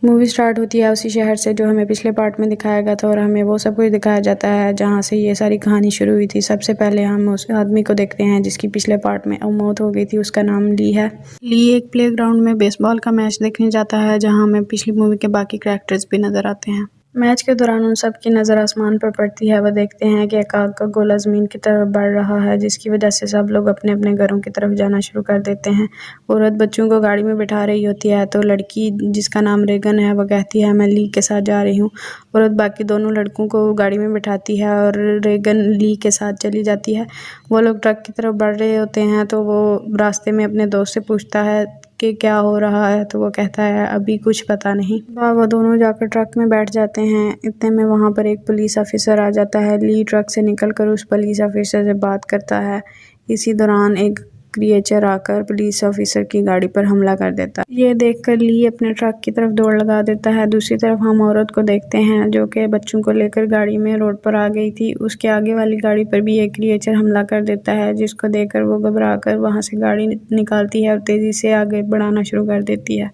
Movie start होती है उसी शहर से जो हमें पिछले पार्ट में दिखाया गया था और हमें वो सब कुछ दिखाया जाता है जहाँ से ये सारी कहानी शुरू हुई थी। सबसे पहले हम उस आदमी को देखते हैं जिसकी पिछले पार्ट में मौत हो गई थी। उसका नाम ली है। ली एक प्लेग्राउंड में बेसबॉल का मैच देखने जाता है जहाँ हमें पिछली मूवी के बाकी कैरेक्टर्स भी नजर आते हैं। मैच के दौरान उन सब की नज़र आसमान पर पड़ती है। वह देखते हैं कि एक आग का गोला ज़मीन की तरफ बढ़ रहा है जिसकी वजह से सब लोग अपने अपने घरों की तरफ जाना शुरू कर देते हैं। औरत बच्चों को गाड़ी में बिठा रही होती है तो लड़की जिसका नाम रेगन है वह कहती है मैं ली के साथ जा रही हूँ। औरत बाकी दोनों लड़कों को गाड़ी में बिठाती है और रेगन ली के साथ चली जाती है। वो लोग ट्रक की तरफ बढ़ रहे होते हैं तो वो रास्ते में अपने दोस्त से पूछता है कि क्या हो रहा है तो वो कहता है अभी कुछ पता नहीं। वो दोनों जाकर ट्रक में बैठ जाते हैं। इतने में वहाँ पर एक पुलिस ऑफिसर आ जाता है। ली ट्रक से निकलकर उस पुलिस ऑफिसर से बात करता है। इसी दौरान एक क्रिएचर आकर पुलिस ऑफिसर की गाड़ी पर हमला कर देता है। ये देखकर ली अपने ट्रक की तरफ दौड़ लगा देता है। दूसरी तरफ हम औरत को देखते हैं जो कि बच्चों को लेकर गाड़ी में रोड पर आ गई थी। उसके आगे वाली गाड़ी पर भी एक क्रिएचर हमला कर देता है जिसको देखकर वो घबराकर वहां से गाड़ी निकालती है और तेजी से आगे बढ़ाना शुरू कर देती है।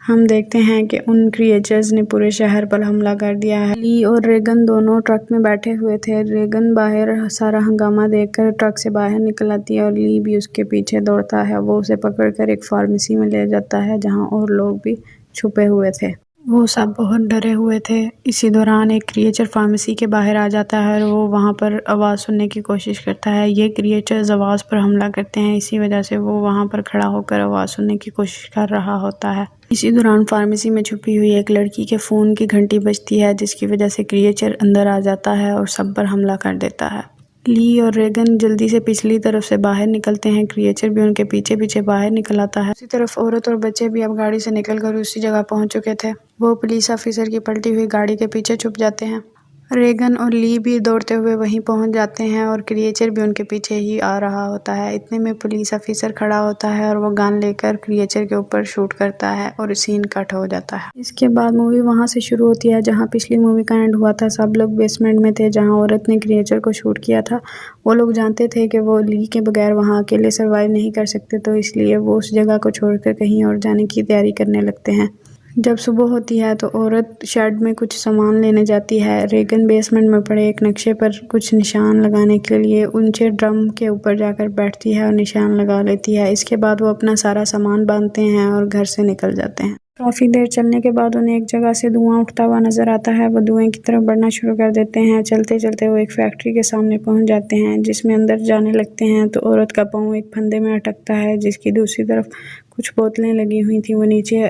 हम देखते हैं कि उन क्रिएचर्स ने पूरे शहर पर हमला कर दिया है। ली और रेगन दोनों ट्रक में बैठे हुए थे। रेगन बाहर सारा हंगामा देखकर ट्रक से बाहर निकल आती है और ली भी उसके पीछे दौड़ता है। वो उसे पकड़कर एक फार्मेसी में ले जाता है जहां और लोग भी छुपे हुए थे। वो सब बहुत डरे हुए थे। इसी दौरान एक क्रिएचर फार्मेसी के बाहर आ जाता है और वो वहाँ पर आवाज़ सुनने की कोशिश करता है। ये क्रिएचर्स आवाज़ पर हमला करते हैं, इसी वजह से वो वहाँ पर खड़ा होकर आवाज़ सुनने की कोशिश कर रहा होता है। इसी दौरान फार्मेसी में छुपी हुई एक लड़की के फ़ोन की घंटी बजती है जिसकी वजह से क्रिएचर अंदर आ जाता है और सब पर हमला कर देता है। ली और रेगन जल्दी से पिछली तरफ से बाहर निकलते हैं। क्रिएचर भी उनके पीछे पीछे बाहर निकल आता है। उसी तरफ औरत और बच्चे भी अब गाड़ी से निकलकर उसी जगह पहुंच चुके थे। वो पुलिस ऑफिसर की पलटी हुई गाड़ी के पीछे छुप जाते हैं। रेगन और ली भी दौड़ते हुए वहीं पहुंच जाते हैं और क्रिएचर भी उनके पीछे ही आ रहा होता है। इतने में पुलिस ऑफिसर खड़ा होता है और वो गन लेकर क्रिएचर के ऊपर शूट करता है और सीन कट हो जाता है। इसके बाद मूवी वहां से शुरू होती है जहां पिछली मूवी का एंड हुआ था। सब लोग बेसमेंट में थे जहां औरत ने क्रिएचर को शूट किया था। वो लोग जानते थे कि वो ली के बगैर वहाँ अकेले सर्वाइव नहीं कर सकते, तो इसलिए वो उस जगह को छोड़कर कहीं और जाने की तैयारी करने लगते हैं। जब सुबह होती है तो औरत शेड में कुछ सामान लेने जाती है। रेगन बेसमेंट में पड़े एक नक्शे पर कुछ निशान लगाने के लिए ऊंचे ड्रम के ऊपर जाकर बैठती है और निशान लगा लेती है। इसके बाद वो अपना सारा सामान बांधते हैं और घर से निकल जाते हैं। काफ़ी देर चलने के बाद उन्हें एक जगह से धुआं उठता हुआ नजर आता है। वो धुएं की तरफ बढ़ना शुरू कर देते हैं। चलते चलते वो एक फैक्ट्री के सामने पहुंच जाते हैं जिसमें अंदर जाने लगते हैं तो औरत का पाँव एक फंदे में अटकता है जिसकी दूसरी तरफ कुछ बोतलें लगी हुई थी। वो नीचे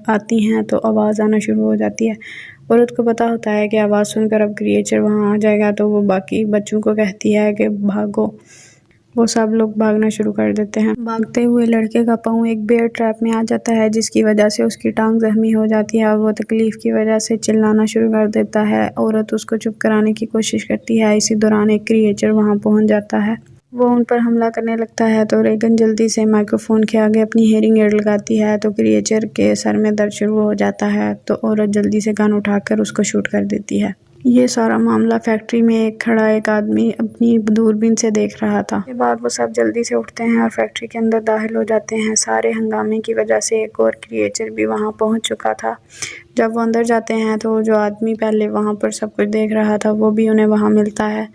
आती हैं तो आवाज़ आना शुरू हो जाती है। औरत को पता होता है कि आवाज़ सुनकर अब क्रिएचर वहाँ आ जाएगा, तो वो बाकी बच्चों को कहती है कि भागो। वो सब लोग भागना शुरू कर देते हैं। भागते हुए लड़के का पाँव एक बेयर ट्रैप में आ जाता है जिसकी वजह से उसकी टांग जख्मी हो जाती है और वो तकलीफ की वजह से चिल्लाना शुरू कर देता है। औरत उसको चुप कराने की कोशिश करती है। इसी दौरान एक क्रिएचर वहां पहुंच जाता है। वो उन पर हमला करने लगता है तो रेगन जल्दी से माइक्रोफोन के आगे अपनी हेयरिंग एड लगाती है तो क्रिएचर के सर में दर्द शुरू हो जाता है तो औरत जल्दी से गन उठाकर उसको शूट कर देती है। ये सारा मामला फैक्ट्री में एक खड़ा एक आदमी अपनी दूरबीन से देख रहा था। के बाद वो सब जल्दी से उठते हैं और फैक्ट्री के अंदर दाखिल हो जाते हैं। सारे हंगामे की वजह से एक और क्रिएचर भी वहां पहुंच चुका था। जब वो अंदर जाते हैं तो जो आदमी पहले वहां पर सब कुछ देख रहा था वो भी उन्हें वहां मिलता है।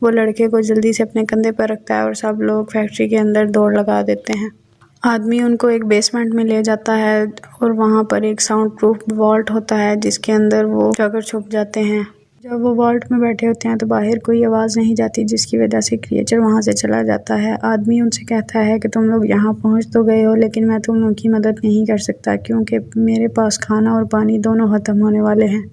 वो लड़के को जल्दी से अपने कंधे पर रखता है और सब लोग फैक्ट्री के अंदर दौड़ लगा देते हैं। आदमी उनको एक बेसमेंट में ले जाता है और वहां पर एक साउंड प्रूफ वॉल्ट होता है जिसके अंदर वो जाकर छुप जाते हैं। जब वो वॉल्ट में बैठे होते हैं तो बाहर कोई आवाज़ नहीं जाती जिसकी वजह से क्रिएचर वहां से चला जाता है। आदमी उनसे कहता है कि तुम लोग यहाँ पहुँच तो गए हो लेकिन मैं तुम लोगों की मदद नहीं कर सकता क्योंकि मेरे पास खाना और पानी दोनों ख़त्म होने वाले हैं।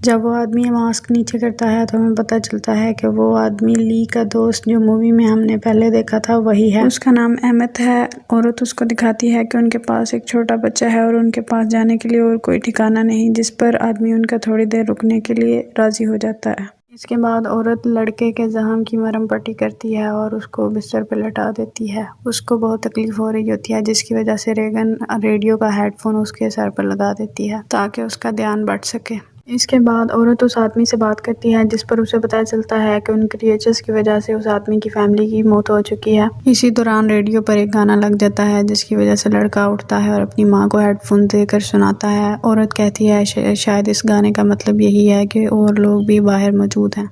जब वो आदमी मास्क नीचे करता है तो हमें पता चलता है कि वो आदमी ली का दोस्त जो मूवी में हमने पहले देखा था वही है। उसका नाम अहमद है। औरत उसको दिखाती है कि उनके पास एक छोटा बच्चा है और उनके पास जाने के लिए और कोई ठिकाना नहीं, जिस पर आदमी उनका थोड़ी देर रुकने के लिए राजी हो जाता है। इसके बाद औरत लड़के के जख्म की मरहम पट्टी करती है और उसको बिस्तर पर लेटा देती है। उसको बहुत तकलीफ हो रही होती है जिसकी वजह से रेगन रेडियो का हेडफोन उसके सर पर लगा देती है ताकि उसका ध्यान बढ़ सके। इसके बाद औरत उस आदमी से बात करती है जिस पर उसे पता चलता है कि उन क्रिएचर्स की वजह से उस आदमी की फैमिली की मौत हो चुकी है। इसी दौरान रेडियो पर एक गाना लग जाता है जिसकी वजह से लड़का उठता है और अपनी माँ को हेडफोन देकर सुनाता है। औरत कहती है शायद इस गाने का मतलब यही है कि और लोग भी बाहर मौजूद हैं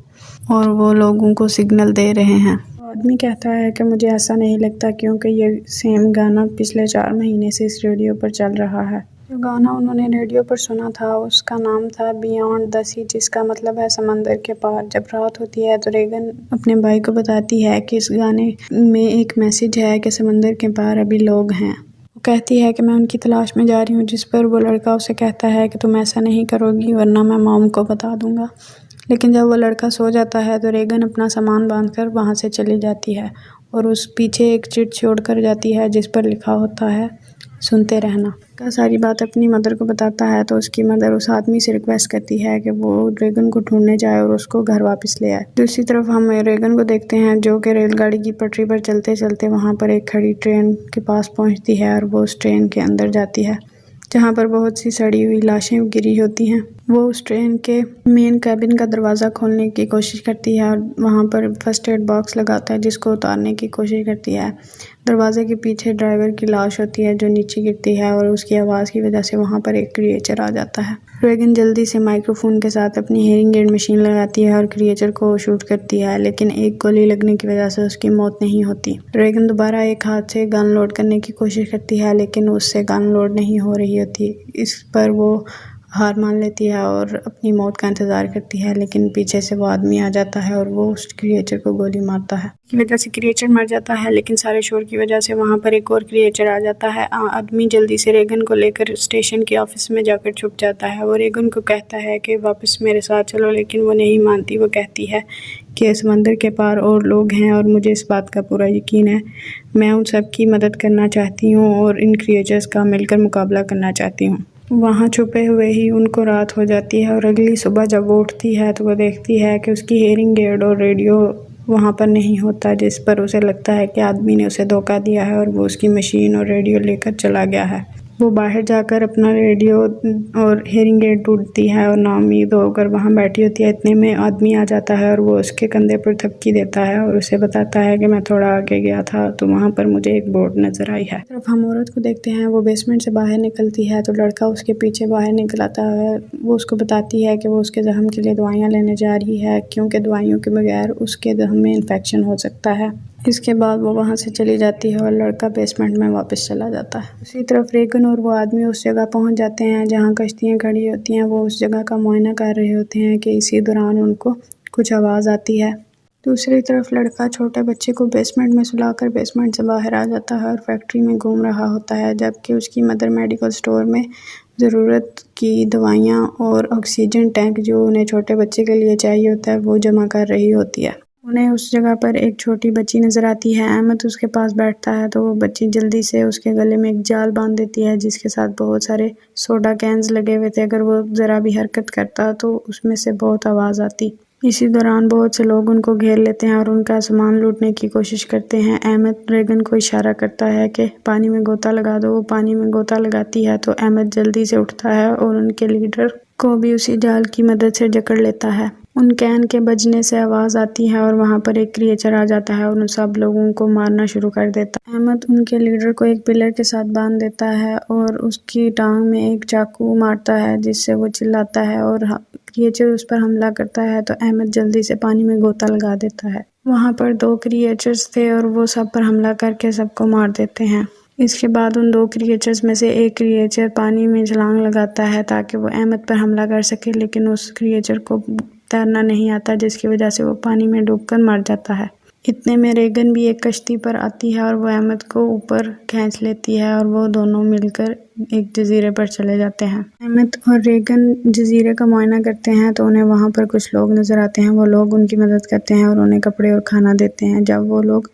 और वो लोगों को सिग्नल दे रहे हैं। आदमी कहता है कि मुझे ऐसा नहीं लगता क्योंकि ये सेम गाना पिछले 4 महीने से इस रेडियो पर चल रहा है। जो गाना उन्होंने रेडियो पर सुना था उसका नाम था बियॉन्ड द सी, जिसका मतलब है समंदर के पार। जब रात होती है तो रेगन अपने भाई को बताती है कि इस गाने में एक मैसेज है कि समंदर के पार अभी लोग हैं। वो कहती है कि मैं उनकी तलाश में जा रही हूँ, जिस पर वो लड़का उसे कहता है कि तुम ऐसा नहीं करोगी वरना मैं मॉम को बता दूंगा। लेकिन जब वो लड़का सो जाता है तो रेगन अपना सामान बांधकर वहाँ से चली जाती है और उस पीछे एक चिट छोड़ कर जाती है जिस पर लिखा होता है सुनते रहना। का सारी बात अपनी मदर को बताता है तो उसकी मदर उस आदमी से रिक्वेस्ट करती है कि वो रेगन को ढूंढने जाए और उसको घर वापस ले आए। दूसरी तरफ हम रेगन को देखते हैं जो कि रेलगाड़ी की पटरी पर चलते चलते वहाँ पर एक खड़ी ट्रेन के पास पहुँचती है और वो उस ट्रेन के अंदर जाती है जहाँ पर बहुत सी सड़ी हुई लाशें गिरी होती हैं। वो उस ट्रेन के मेन कैबिन का दरवाज़ा खोलने की कोशिश करती है और वहाँ पर फर्स्ट एड बॉक्स लगाता है जिसको उतारने की कोशिश करती है। दरवाजे के पीछे ड्राइवर की लाश होती है जो नीचे गिरती है और उसकी आवाज़ की वजह से वहाँ पर एक क्रिएचर आ जाता है। रेगन जल्दी से माइक्रोफोन के साथ अपनी हेयरिंग एड मशीन लगाती है और क्रिएचर को शूट करती है, लेकिन एक गोली लगने की वजह से उसकी मौत नहीं होती। रेगन दोबारा एक हाथ से गन लोड करने की कोशिश करती है लेकिन उससे गन लोड नहीं हो रही होती। इस पर वो हार मान लेती है और अपनी मौत का इंतज़ार करती है, लेकिन पीछे से वो आदमी आ जाता है और वो उस क्रिएचर को गोली मारता है। की वजह से क्रिएचर मर जाता है, लेकिन सारे शोर की वजह से वहाँ पर एक और क्रिएचर आ जाता है। आदमी जल्दी से रेगन को लेकर स्टेशन के ऑफिस में जाकर छुप जाता है। वो रेगन को कहता है कि वापस मेरे साथ चलो, लेकिन वो नहीं मानती। वो कहती है कि समंदर के पार और लोग हैं और मुझे इस बात का पूरा यकीन है। मैं उन सब की मदद करना चाहती हूँ और इन क्रिएचर्स का मिलकर मुकाबला करना चाहती हूँ। वहाँ छुपे हुए ही उनको रात हो जाती है और अगली सुबह जब वो उठती है तो वो देखती है कि उसकी हेयरिंग एड और रेडियो वहाँ पर नहीं होता, जिस पर उसे लगता है कि आदमी ने उसे धोखा दिया है और वो उसकी मशीन और रेडियो लेकर चला गया है। वो बाहर जाकर अपना रेडियो और हेयरिंग एड ढूंढती है और नाउम्मीद होकर वहाँ बैठी होती है। इतने में आदमी आ जाता है और वो उसके कंधे पर थपकी देता है और उसे बताता है कि मैं थोड़ा आगे गया था तो वहाँ पर मुझे एक बोर्ड नज़र आई है। तरफ हम औरत को देखते हैं, वो बेसमेंट से बाहर निकलती है तो लड़का उसके पीछे बाहर निकल आता है। वो उसको बताती है कि वो उसके जख्म के लिए दवाइयाँ लेने जा रही है क्योंकि दवाइयों के बगैर उसके जख्म में इन्फेक्शन हो सकता है। इसके बाद वो वहाँ से चली जाती है और लड़का बेसमेंट में वापस चला जाता है। दूसरी तरफ रेगन और वो आदमी उस जगह पहुँच जाते हैं जहाँ कश्तियाँ खड़ी होती हैं। वो उस जगह का मुआयना कर रहे होते हैं कि इसी दौरान उनको कुछ आवाज़ आती है। दूसरी तरफ लड़का छोटे बच्चे को बेसमेंट में सुलाकर बेसमेंट से बाहर आ जाता है और फैक्ट्री में घूम रहा होता है, जबकि उसकी मदर मेडिकल स्टोर में ज़रूरत की दवाइयाँ और ऑक्सीजन टैंक जो उन्हें छोटे बच्चे के लिए चाहिए होता है वो जमा कर रही होती है। उन्हें उस जगह पर एक छोटी बच्ची नज़र आती है। अहमद उसके पास बैठता है तो वो बच्ची जल्दी से उसके गले में एक जाल बांध देती है जिसके साथ बहुत सारे सोडा कैंस लगे हुए थे। अगर वो ज़रा भी हरकत करता तो उसमें से बहुत आवाज़ आती। इसी दौरान बहुत से लोग उनको घेर लेते हैं और उनका सामान लूटने की कोशिश करते हैं। अहमद रेगन को इशारा करता है कि पानी में गोता लगा दो। वो पानी में गोता लगाती है तो अहमद जल्दी से उठता है और उनके लीडर को भी उसी जाल की मदद से जकड़ लेता है। उन कैन के बजने से आवाज़ आती है और वहाँ पर एक क्रिएचर आ जाता है और उन सब लोगों को मारना शुरू कर देता है। अहमद उनके लीडर को एक पिलर के साथ बांध देता है और उसकी टांग में एक चाकू मारता है जिससे वो चिल्लाता है और क्रिएचर उस पर हमला करता है तो अहमद जल्दी से पानी में गोता लगा देता है। वहाँ पर 2 क्रिएचर्स थे और वो सब पर हमला करके सबको मार देते हैं। इसके बाद उन 2 क्रिएचर्स में से एक क्रिएचर पानी में छलांग लगाता है ताकि वो अहमद पर हमला कर सके, लेकिन उस क्रिएचर को तैरना नहीं आता जिसकी वजह से वो पानी में डूबकर मर जाता है। इतने में रेगन भी एक कश्ती पर आती है और वो अहमद को ऊपर खींच लेती है और वो दोनों मिलकर एक जजीरे पर चले जाते हैं। अहमद और रेगन जजीरे का मुआयना करते हैं तो उन्हें वहाँ पर कुछ लोग नज़र आते हैं। वो लोग उनकी मदद करते हैं और उन्हें कपड़े और खाना देते हैं। जब वो लोग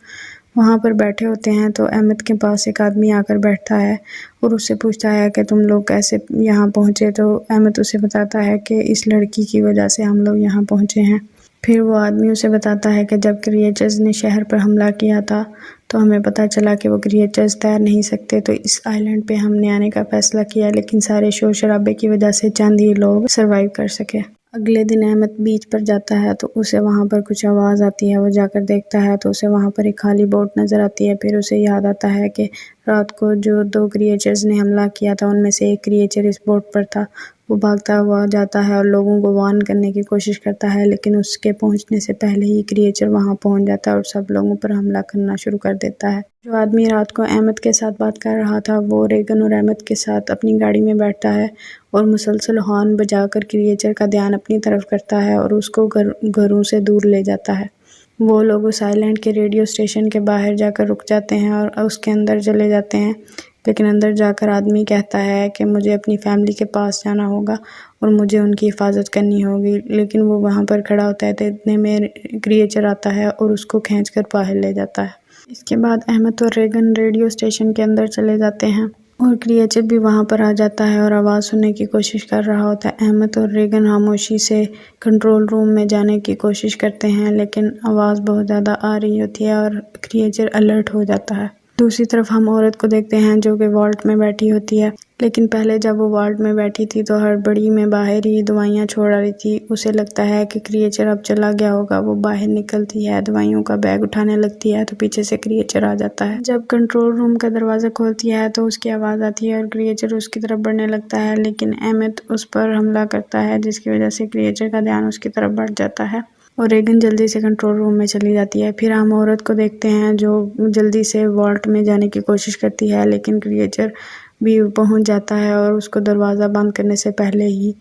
वहाँ पर बैठे होते हैं तो अहमद के पास एक आदमी आकर बैठता है और उससे पूछता है कि तुम लोग कैसे यहाँ पहुँचे। तो अहमद उसे बताता है कि इस लड़की की वजह से हम लोग यहाँ पहुँचे हैं। फिर वो आदमी उसे बताता है कि जब क्रिएचर्स ने शहर पर हमला किया था तो हमें पता चला कि वो क्रिएचर्स तैर नहीं सकते, तो इस आइलैंड पे हमने आने का फ़ैसला किया, लेकिन सारे शोर शराबे की वजह से चंद ही लोग सर्वाइव कर सके। अगले दिन अहमद बीच पर जाता है तो उसे वहाँ पर कुछ आवाज़ आती है। वो जाकर देखता है तो उसे वहाँ पर एक खाली बोट नज़र आती है। फिर उसे याद आता है कि रात को जो 2 क्रिएचर्स ने हमला किया था उनमें से एक क्रिएचर इस बोट पर था। वो भागता हुआ जाता है और लोगों को वार्न करने की कोशिश करता है, लेकिन उसके पहुंचने से पहले ही क्रिएचर वहां पहुंच जाता है और सब लोगों पर हमला करना शुरू कर देता है। जो आदमी रात को अहमद के साथ बात कर रहा था वो रेगन और अहमद के साथ अपनी गाड़ी में बैठता है और मुसलसल हॉर्न बजाकर क्रिएचर का ध्यान अपनी तरफ करता है और उसको घरों से दूर ले जाता है। वो लोग उस आइलैंड के रेडियो स्टेशन के बाहर जाकर रुक जाते हैं और उसके अंदर चले जाते हैं, लेकिन अंदर जाकर आदमी कहता है कि मुझे अपनी फैमिली के पास जाना होगा और मुझे उनकी हिफाजत करनी होगी। लेकिन वो वहाँ पर खड़ा होता है तो इतने में क्रिएचर आता है और उसको खींचकर बाहर ले जाता है। इसके बाद अहमद और रेगन रेडियो स्टेशन के अंदर चले जाते हैं और क्रिएचर भी वहाँ पर आ जाता है और आवाज़ सुनने की कोशिश कर रहा होता है। अहमद और रेगन खामोशी से कंट्रोल रूम में जाने की कोशिश करते हैं, लेकिन आवाज़ बहुत ज़्यादा आ रही होती है और क्रिएचर अलर्ट हो जाता है। दूसरी तरफ हम औरत को देखते हैं जो कि वॉल्ट में बैठी होती है, लेकिन पहले जब वो वॉल्ट में बैठी थी तो हड़बड़ी में बाहर ही दवाइयाँ छोड़ रही थी। उसे लगता है कि क्रिएचर अब चला गया होगा। वो बाहर निकलती है, दवाइयों का बैग उठाने लगती है तो पीछे से क्रिएचर आ जाता है। जब कंट्रोल रूम का दरवाज़ा खोलती है तो उसकी आवाज़ आती है और क्रिएचर उसकी तरफ बढ़ने लगता है, लेकिन अहमद उस पर हमला करता है जिसकी वजह से क्रिएचर का ध्यान उसकी तरफ बढ़ जाता है और रेगन जल्दी से कंट्रोल रूम में चली जाती है। फिर हम औरत को देखते हैं जो जल्दी से वॉल्ट में जाने की कोशिश करती है, लेकिन क्रिएचर भी पहुंच जाता है और उसको दरवाज़ा बंद करने से पहले ही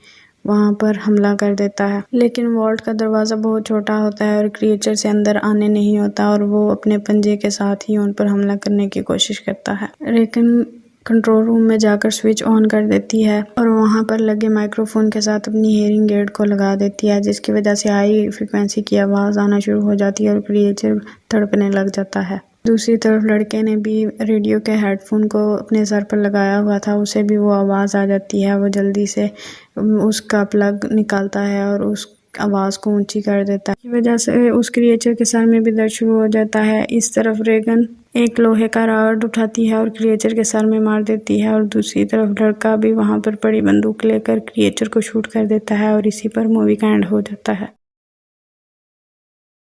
वहां पर हमला कर देता है। लेकिन वॉल्ट का दरवाज़ा बहुत छोटा होता है और क्रिएचर से अंदर आने नहीं होता और वो अपने पंजे के साथ ही उन पर हमला करने की कोशिश करता है। रेगन कंट्रोल रूम में जाकर स्विच ऑन कर देती है और वहां पर लगे माइक्रोफोन के साथ अपनी हेयरिंग एड को लगा देती है, जिसकी वजह से हाई फ्रिक्वेंसी की आवाज़ आना शुरू हो जाती है और क्रिएचर तड़पने लग जाता है। दूसरी तरफ लड़के ने भी रेडियो के हेडफोन को अपने सर पर लगाया हुआ था, उसे भी वो आवाज़ आ जाती है। वो जल्दी से उसका प्लग निकालता है और उस आवाज़ को ऊंची कर देता है। इस वजह से उस क्रिएचर के सर में भी दर्द शुरू हो जाता है। इस तरफ रेगन एक लोहे का रॉड उठाती है और क्रिएचर के सर में मार देती है और दूसरी तरफ लड़का भी वहां पर बड़ी बंदूक लेकर क्रिएचर को शूट कर देता है और इसी पर मूवी का एंड हो जाता है।